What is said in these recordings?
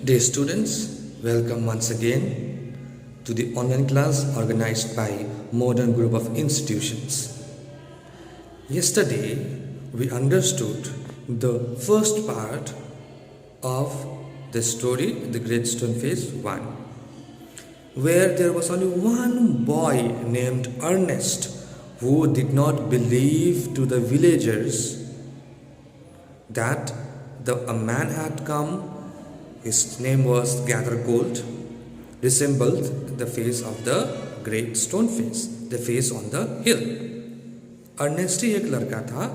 Dear students, welcome once again to the online class organized by Modern Group of Institutions. Yesterday, we understood the first part of the story, The Great Stone Face 1, where there was only one boy named Ernest who did not believe to the villagers that a man had come. His name was Gather Gold, resembled the face of the great stone face, the face on the hill. Ernest ही एक लड़का था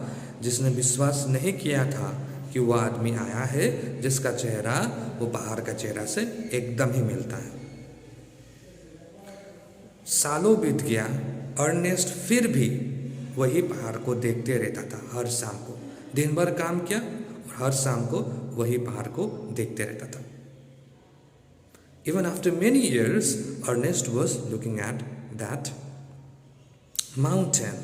जिसने विश्वास नहीं किया था कि वो आदमी आया है जिसका चेहरा वो पहाड़ का चेहरा से एकदम ही मिलता है। सालों बीत गया, अर्नेस्ट फिर भी वही पहाड़ को देखते रहता था। हर शाम को दिन भर काम किया और हर शाम को वही पहाड़ को देखते रहता था। Even after many years, Ernest was looking at that mountain.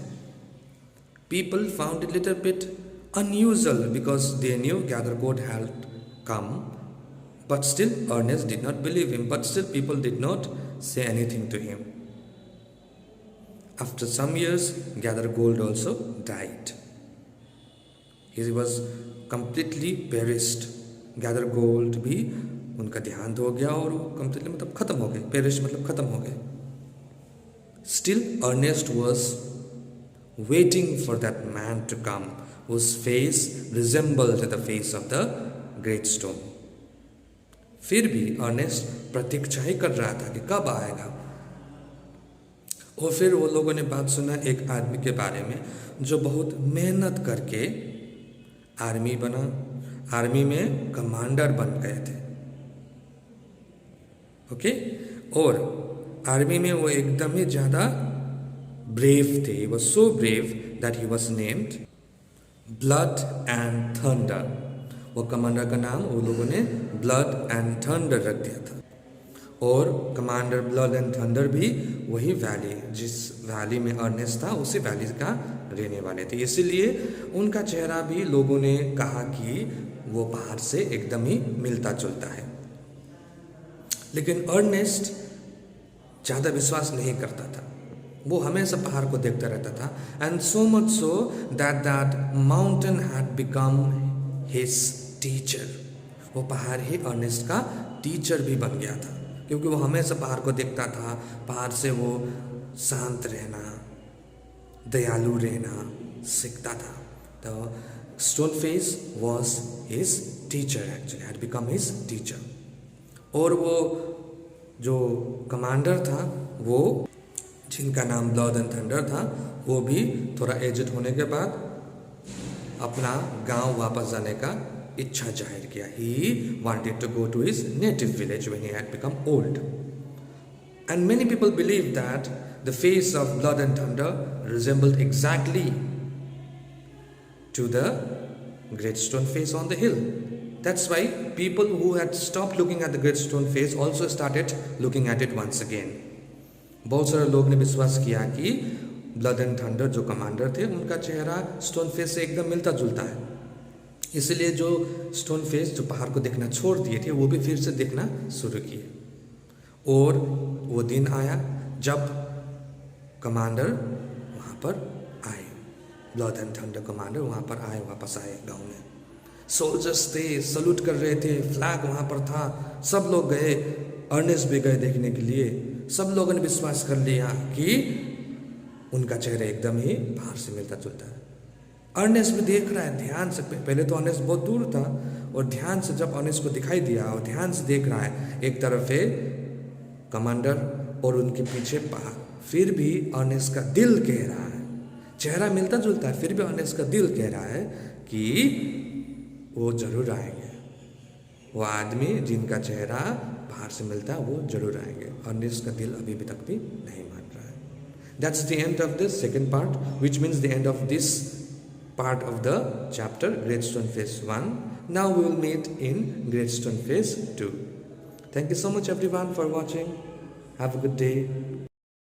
People found it a little bit unusual because they knew Gather Gold had come, but still Ernest did not believe him. But still people did not say anything to him. After some years, Gather Gold also died. He was completely perished. Gather Gold भी उनका देहांत हो गया और वो completely मतलब खत्म हो गए। पेरिश मतलब खत्म हो गए। Still Ernest was waiting for that man to come whose face resembled the face of the great stone. फिर भी अर्नेस्ट प्रतीक्षा ही कर रहा था कि कब आएगा। और फिर वो लोगों ने बात सुना एक आदमी के बारे में जो बहुत मेहनत करके आर्मी बना, आर्मी में कमांडर बन गए थे। ओके और आर्मी में वो एकदम ही ज़्यादा ब्रेव थे। He was so brave that he was named blood and thunder. वो कमांडर का नाम वो लोगों ने ब्लड एंड थंडर रख दिया था। और कमांडर ब्लड एंड थंडर भी वही वैली, जिस वैली में अर्नेस्ट था उसी वैली का रहने वाले थे। इसीलिए उनका चेहरा भी लोगों ने कहा कि वो पहाड़ से एकदम ही मिलता जुलता है। लेकिन अर्नेस्ट ज़्यादा विश्वास नहीं करता था। वो हमेशा पहाड़ को देखता रहता था। And so much so that mountain had become his teacher. वो पहाड़ ही अर्नेस्ट का टीचर भी बन गया था, क्योंकि वो हमेशा पहाड़ को देखता था। पहाड़ से वो शांत रहना, दयालु रहना सीखता था। तो stone face was his teacher, actually had become his teacher. और वो जो कमांडर था, वो जिनका नाम ब्लड एंड थंडर था, वो भी थोड़ा एजड होने के बाद अपना गांव वापस जाने का इच्छा जाहिर किया। He wanted to go to his native village when he had become old. And many people believe that the face of blood and thunder resembled exactly to the great stone face on the hill. That's why people who had stopped looking at the great stone face also started looking at it once again. बहुत सारे लोग ने विश्वास किया कि blood and thunder जो commander थे उनका चेहरा स्टोन फेस से एकदम मिलता जुलता है। इसलिए जो स्टोन फेस जो पहाड़ को देखना छोड़ दिए थे वो भी फिर से देखना शुरू किए। और वो दिन आया जब कमांडर वहाँ पर आए, ब्लड एंड थंडर कमांडर वहाँ पर आए, वापस आए गाँव में। सोल्जर्स थे, सल्यूट कर रहे थे, फ्लैग वहाँ पर था, सब लोग गए, अर्नेस्ट भी गए देखने के लिए। सब लोगों ने विश्वास कर लिया कि उनका चेहरा एकदम ही पहाड़ से मिलता जुलता है। अर्नेस्ट भी देख रहा है ध्यान से। पहले तो अर्नेस्ट बहुत दूर था और ध्यान से जब अर्नेस्ट को दिखाई दिया और ध्यान से देख रहा है, एक तरफ है कमांडर और उनके पीछे पहाड़। फिर भी अर्नेस्ट का दिल कह रहा है, चेहरा मिलता जुलता है, फिर भी अर्नेस्ट का दिल कह रहा है कि वो जरूर आएंगे। वो आदमी जिनका चेहरा बाहर से मिलता है वो जरूर आएंगे। अर्नेस्ट का दिल अभी तक भी नहीं मान रहा है। That's the end of this second part, which means the end of this part of the chapter Great Stone Face 1. Now we will meet in Great Stone Face 2. Thank you so much everyone for watching. Have a good day.